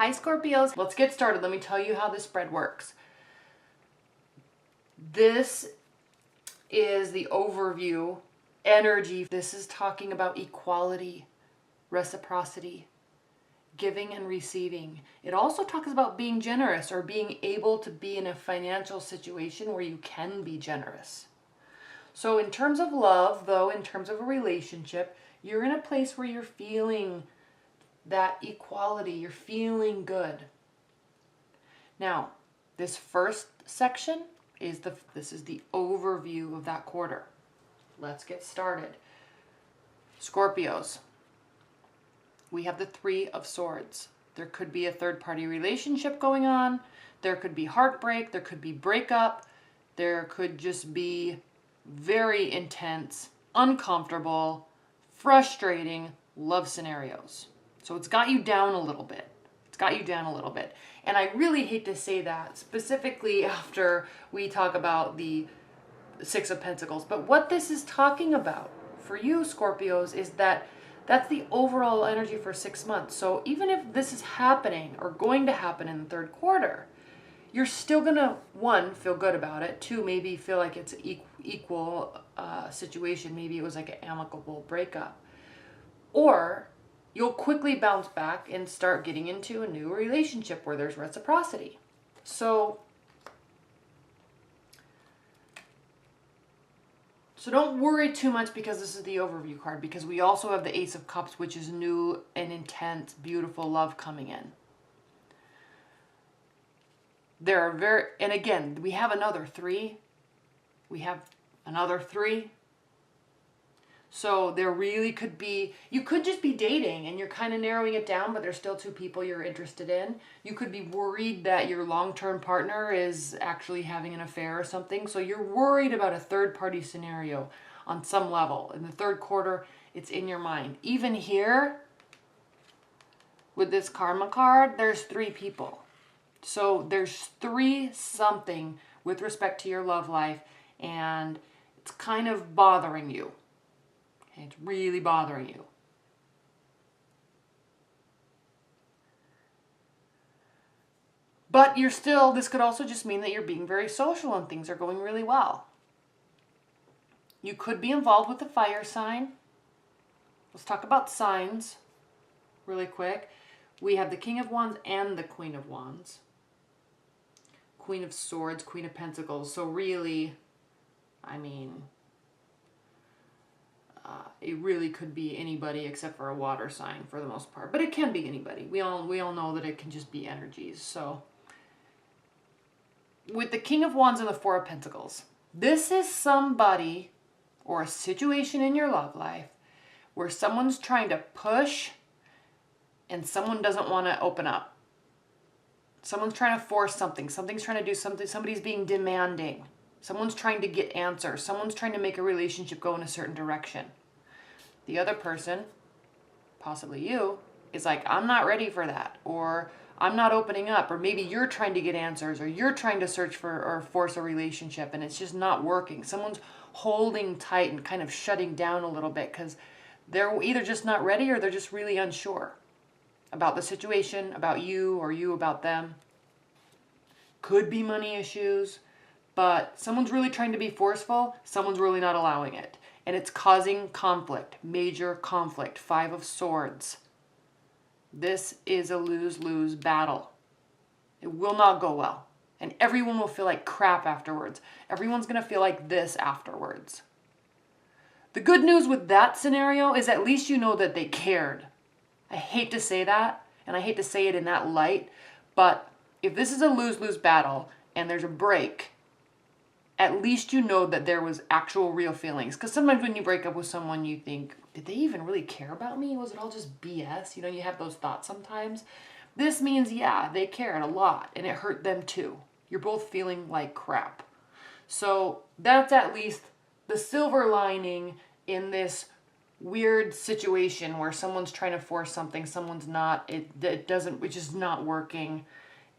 Hi Scorpios, let's get started. Let me tell you how this spread works. This is the overview energy. This is talking about equality, reciprocity, giving and receiving. It also talks about being generous or being able to be in a financial situation where you can be generous. So in terms of love, though, in terms of a relationship, you're in a place where you're feeling that equality, you're feeling good. Now, this first section is this is the overview of that quarter. Let's get started. Scorpios, we have the Three of Swords. There could be a third-party relationship going on. There could be heartbreak. There could be breakup. There could just be very intense, uncomfortable, frustrating love scenarios. So it's got you down a little bit. It's got you down a little bit. And I really hate to say that, specifically after we talk about the Six of Pentacles. But what this is talking about for you, Scorpios, is that that's the overall energy for 6 months. So even if this is happening or going to happen in the third quarter, you're still going to, one, feel good about it. Two, maybe feel like it's an equal situation. Maybe it was like an amicable breakup. Or you'll quickly bounce back and start getting into a new relationship where there's reciprocity. So don't worry too much because this is the overview card, because we also have the Ace of Cups, which is new and intense, beautiful love coming in. There are and again, we have another three. We have another three. So there really could be, you could just be dating and you're kind of narrowing it down, but there's still two people you're interested in. You could be worried that your long-term partner is actually having an affair or something. So you're worried about a third-party scenario on some level. In the third quarter, it's in your mind. Even here, with this karma card, there's three people. So there's three something with respect to your love life, and it's kind of bothering you. It's really bothering you. But you're still, this could also just mean that you're being very social and things are going really well. You could be involved with the fire sign. Let's talk about signs really quick. We have the King of Wands and the Queen of Wands. Queen of Swords, Queen of Pentacles. So really, I mean, it really could be anybody except for a water sign for the most part. But it can be anybody. We all know that it can just be energies. So with the King of Wands and the Four of Pentacles, this is somebody or a situation in your love life where someone's trying to push and someone doesn't want to open up. Someone's trying to force something. Something's trying to do something. Somebody's being demanding. Someone's trying to get answers. Someone's trying to make a relationship go in a certain direction. The other person, possibly you, is like, I'm not ready for that. Or I'm not opening up. Or maybe you're trying to get answers. Or you're trying to search for or force a relationship and it's just not working. Someone's holding tight and kind of shutting down a little bit because they're either just not ready or they're just really unsure about the situation, about you, or you about them. Could be money issues, but someone's really trying to be forceful, someone's really not allowing it. And it's causing conflict, major conflict. Five of Swords. This is a lose-lose battle. It will not go well. And everyone will feel like crap afterwards. Everyone's going to feel like this afterwards. The good news with that scenario is at least you know that they cared. I hate to say that, and I hate to say it in that light, but if this is a lose-lose battle and there's a break, at least you know that there was actual real feelings. Because sometimes when you break up with someone, you think, did they even really care about me? Was it all just BS? You know, you have those thoughts sometimes. This means, yeah, they cared a lot, and it hurt them too. You're both feeling like crap. So that's at least the silver lining in this weird situation where someone's trying to force something, someone's not, it doesn't, it's just not working,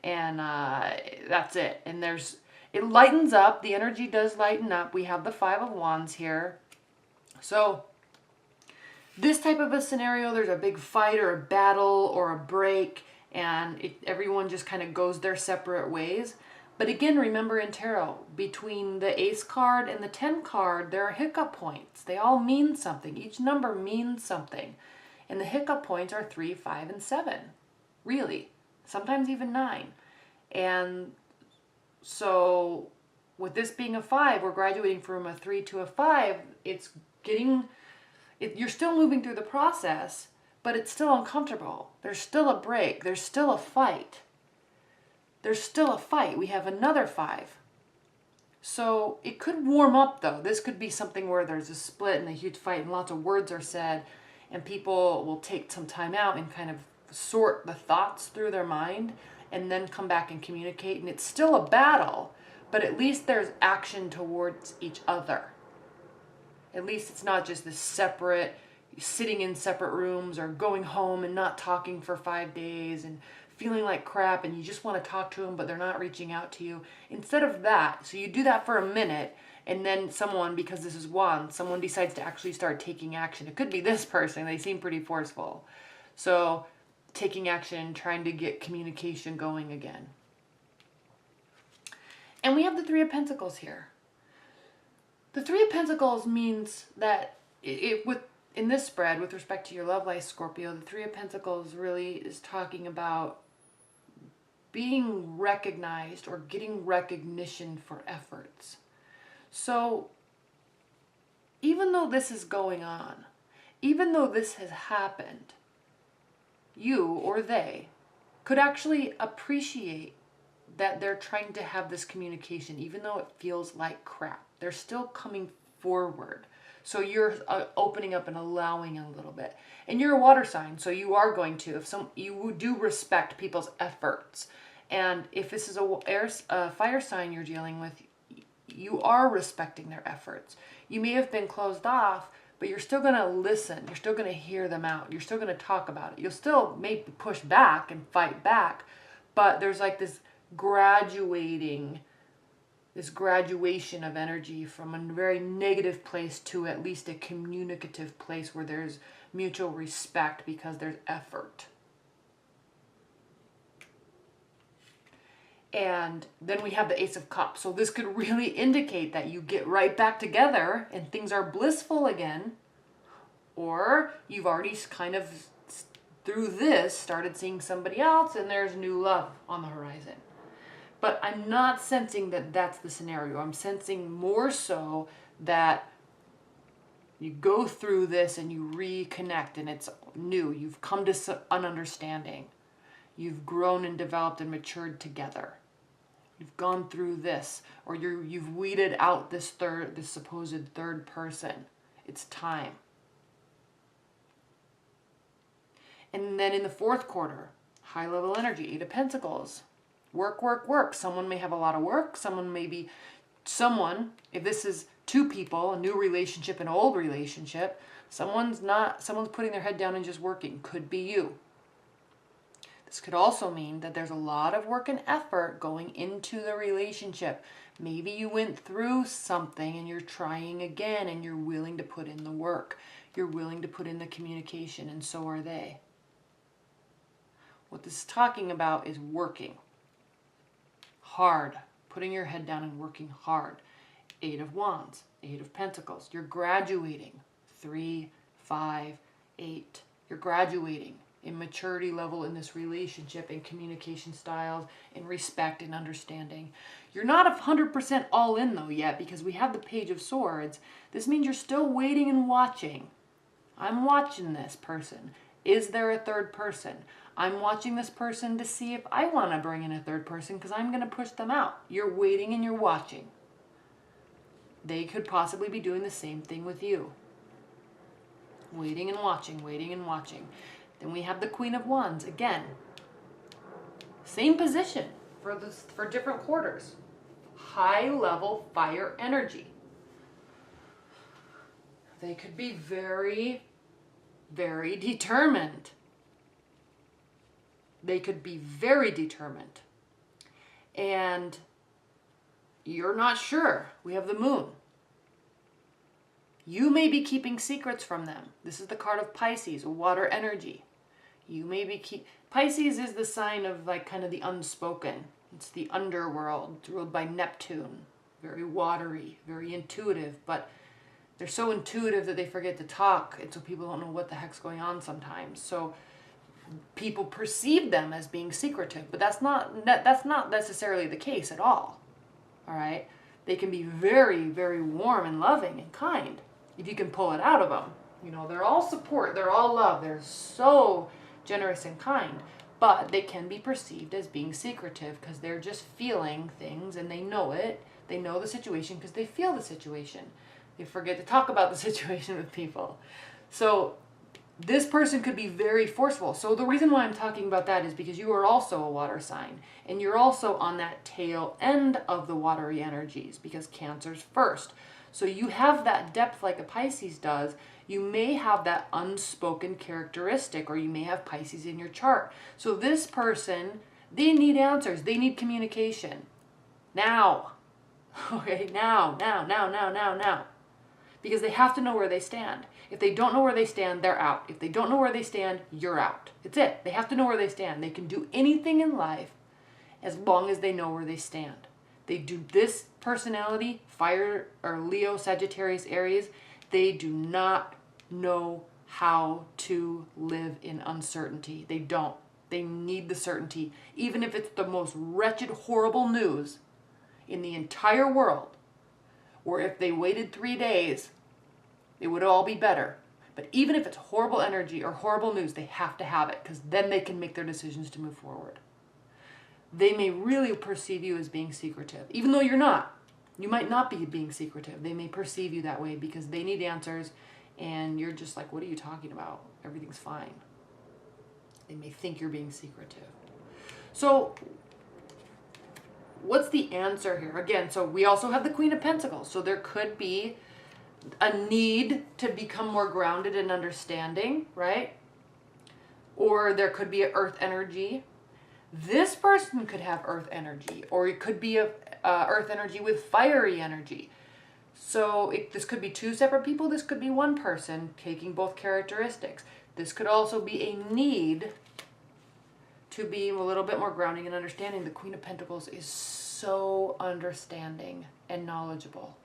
and that's it. And it lightens up, the energy does lighten up. We have the Five of Wands here. So this type of a scenario, there's a big fight or a battle or a break, and everyone just kind of goes their separate ways. But again, remember in tarot, between the Ace card and the 10 card, there are hiccup points. They all mean something. Each number means something. And the hiccup points are 3, 5, and 7. Really. Sometimes even 9. And so with this being a 5, we're graduating from a 3 to a 5. You're still moving through the process, but it's still uncomfortable. There's still a break. There's still a fight. There's still a fight. We have another 5. So it could warm up though. This could be something where there's a split and a huge fight and lots of words are said, and people will take some time out and kind of sort the thoughts through their mind and then come back and communicate. And it's still a battle, but at least there's action towards each other. At least it's not just this separate, sitting in separate rooms or going home and not talking for 5 days and feeling like crap and you just want to talk to them but they're not reaching out to you. Instead of that, so you do that for a minute, and then someone, because this is someone decides to actually start taking action. It could be this person. They seem pretty forceful. So taking action, trying to get communication going again. And we have the 3 of Pentacles here. The 3 of Pentacles means that in this spread, with respect to your love life, Scorpio, the 3 of Pentacles really is talking about being recognized or getting recognition for efforts. So even though this is going on, even though this has happened, you or they could actually appreciate that they're trying to have this communication, even though it feels like crap. They're still coming forward. So you're opening up and allowing a little bit. And you're a water sign, so you are going to, you do respect people's efforts. And if this is a fire sign you're dealing with, you are respecting their efforts. You may have been closed off, but you're still going to listen. You're still going to hear them out. You're still going to talk about it. You'll still maybe push back and fight back, but there's like this graduation of energy from a very negative place to at least a communicative place where there's mutual respect because there's effort. And then we have the Ace of Cups. So this could really indicate that you get right back together and things are blissful again. Or you've already kind of, through this, started seeing somebody else and there's new love on the horizon. But I'm not sensing that that's the scenario. I'm sensing more so that you go through this and you reconnect and it's new. You've come to an understanding. You've grown and developed and matured together. You've gone through this, or you've weeded out this supposed third person. It's time. And then in the 4th quarter, high level energy, 8 of Pentacles. Work, work, work. Someone may have a lot of work. If this is 2 people, a new relationship, an old relationship, someone's putting their head down and just working. Could be you. This could also mean that there's a lot of work and effort going into the relationship. Maybe you went through something and you're trying again and you're willing to put in the work. You're willing to put in the communication, and so are they. What this is talking about is working hard, putting your head down and working hard. 8 of Wands, 8 of Pentacles. You're graduating. 3, 5, 8. You're graduating in maturity level in this relationship, in communication styles, in respect and understanding. You're not 100% all in though yet, because we have the Page of Swords. This means you're still waiting and watching. I'm watching this person. Is there a third person? I'm watching this person to see if I want to bring in a third person because I'm going to push them out. You're waiting and you're watching. They could possibly be doing the same thing with you. Waiting and watching, waiting and watching. Then we have the Queen of Wands. Again, same position for different quarters. High level fire energy. They could be very, very determined. They could be very determined. And you're not sure. We have the Moon. You may be keeping secrets from them. This is the card of Pisces, water energy. You maybe Pisces is the sign of like kind of the unspoken. It's the underworld. It's ruled by Neptune. Very watery, very intuitive, but they're so intuitive that they forget to talk, and so people don't know what the heck's going on sometimes. So people perceive them as being secretive, but that's not necessarily the case at all. All right? They can be very, very warm and loving and kind if you can pull it out of them. You know, they're all support, they're all love, they're so generous and kind, but they can be perceived as being secretive because they're just feeling things and they know it. They know the situation because they feel the situation. They forget to talk about the situation with people. So this person could be very forceful. So the reason why I'm talking about that is because you are also a water sign. And you're also on that tail end of the watery energies because Cancer's first. So you have that depth like a Pisces does. You may have that unspoken characteristic, or you may have Pisces in your chart. So this person, they need answers. They need communication. Now. Okay, now. Because they have to know where they stand. If they don't know where they stand, they're out. If they don't know where they stand, you're out. It's it. They have to know where they stand. They can do anything in life as long as they know where they stand. They do this personality, fire or Leo, Sagittarius, Aries, they do not know how to live in uncertainty. They don't. They need the certainty. Even if it's the most wretched, horrible news in the entire world, or if they waited 3 days, it would all be better. But even if it's horrible energy or horrible news, they have to have it because then they can make their decisions to move forward. They may really perceive you as being secretive, even though you're not. You might not be being secretive. They may perceive you that way because they need answers and you're just like, what are you talking about? Everything's fine. They may think you're being secretive. So what's the answer here? Again, so we also have the Queen of Pentacles. So there could be a need to become more grounded and understanding, right? Or there could be an earth energy. This person could have earth energy, or it could be a earth energy with fiery energy. So this could be two separate people. This could be one person taking both characteristics. This could also be a need to be a little bit more grounding and understanding. The Queen of Pentacles is so understanding and knowledgeable.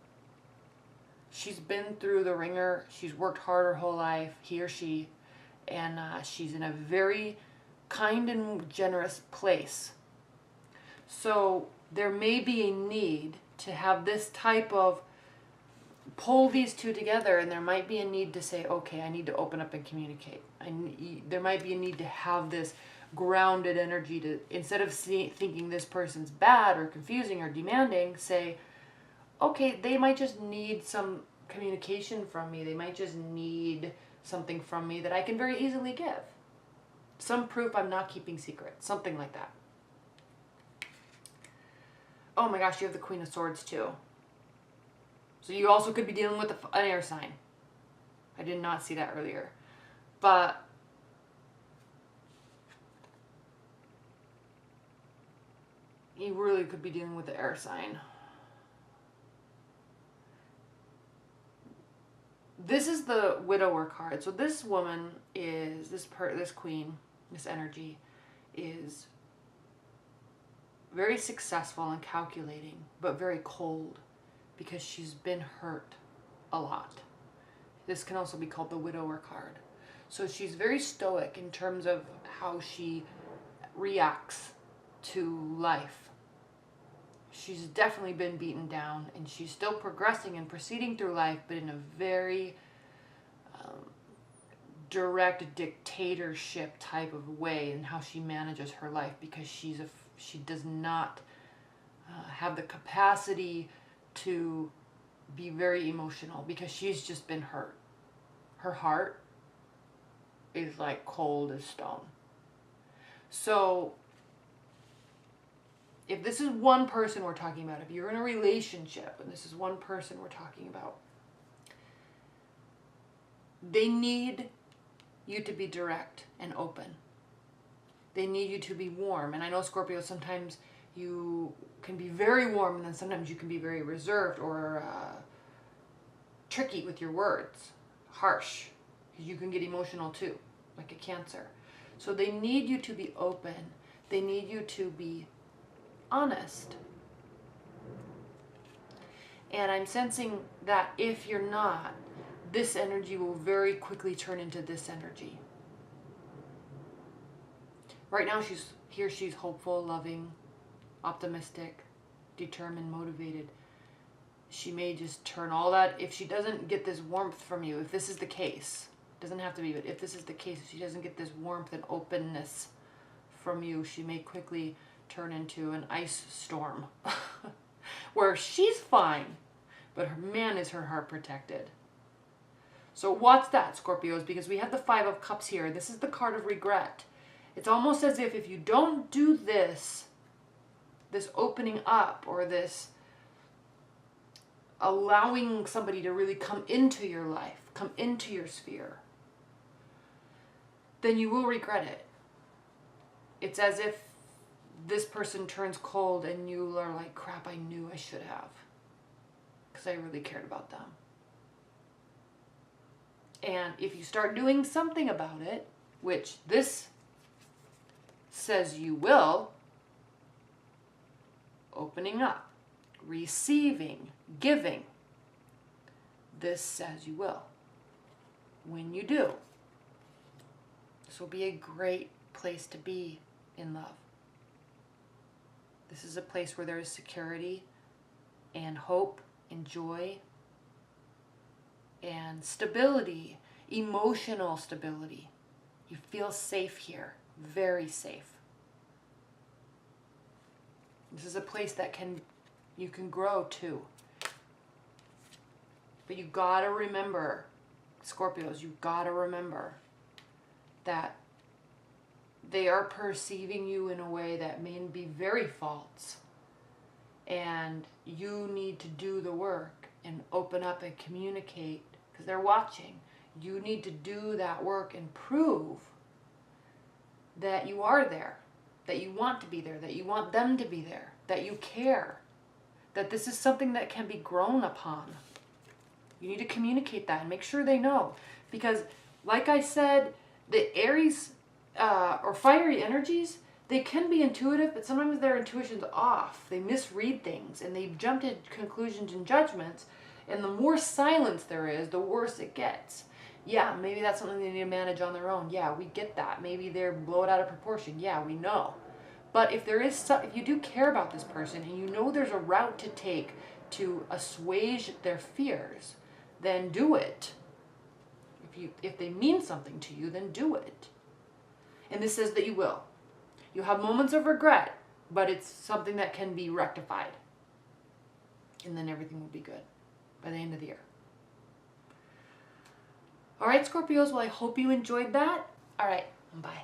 She's been through the ringer. She's worked hard her whole life, he or she, and she's in a very kind and generous place. So there may be a need to have this type of pull these two together, and there might be a need to say, okay, I need to open up and communicate. There might be a need to have this grounded energy to, instead of thinking this person's bad or confusing or demanding, say, okay, they might just need some communication from me. They might just need something from me that I can very easily give. Some proof I'm not keeping secret. Something like that. Oh my gosh, you have the Queen of Swords too. So you also could be dealing with an air sign. I did not see that earlier. But you really could be dealing with the air sign. This is the Widower card. So this woman is, this queen, this energy is very successful and calculating, but very cold because she's been hurt a lot. This can also be called the Widower card. So she's very stoic in terms of how she reacts to life. She's definitely been beaten down, and she's still progressing and proceeding through life, but in a very direct dictatorship type of way in how she manages her life, because she does not have the capacity to be very emotional because she's just been hurt. Her heart is like cold as stone. So if this is one person we're talking about, if you're in a relationship and this is one person we're talking about, they need you to be direct and open. They need you to be warm. And I know, Scorpio, sometimes you can be very warm, and then sometimes you can be very reserved or tricky with your words, harsh, because you can get emotional too, like a Cancer. So they need you to be open. They need you to be honest. And I'm sensing that if you're not, this energy will very quickly turn into this energy. Right now she's hopeful, loving, optimistic, determined, motivated. She may just turn all that, if she doesn't get this warmth from you, if this is the case, doesn't have to be, but if this is the case, if she doesn't get this warmth and openness from you, she may quickly turn into an ice storm where she's fine, but man, is her heart protected. So what's that, Scorpios? Because we have the Five of Cups here. This is the card of regret. It's almost as if you don't do this opening up, or this allowing somebody to really come into your life, come into your sphere, then you will regret it. It's as if this person turns cold and you are like, crap, I knew I should have, because I really cared about them. And if you start doing something about it, which this says you will, opening up, receiving, giving, this says you will. When you do, this will be a great place to be in love. This is a place where there is security and hope and joy and stability, emotional stability. You feel safe here, very safe. This is a place that you can grow too. But you gotta remember, Scorpios, you gotta remember that they are perceiving you in a way that may be very false. And you need to do the work and open up and communicate, because they're watching. You need to do that work and prove that you are there, that you want to be there, that you want them to be there, that you care, that this is something that can be grown upon. You need to communicate that and make sure they know. Because, like I said, the Aries or fiery energies, they can be intuitive, but sometimes their intuition's off. They misread things and they jump to conclusions and judgments. And the more silence there is, the worse it gets. Yeah, maybe that's something they need to manage on their own. Yeah, we get that. Maybe they're blow it out of proportion. Yeah, we know. But if if you do care about this person and you know there's a route to take to assuage their fears, then do it. If they mean something to you, then do it. And this says that you will. You have moments of regret, but it's something that can be rectified. And then everything will be good by the end of the year. All right, Scorpios, well, I hope you enjoyed that. All right, bye.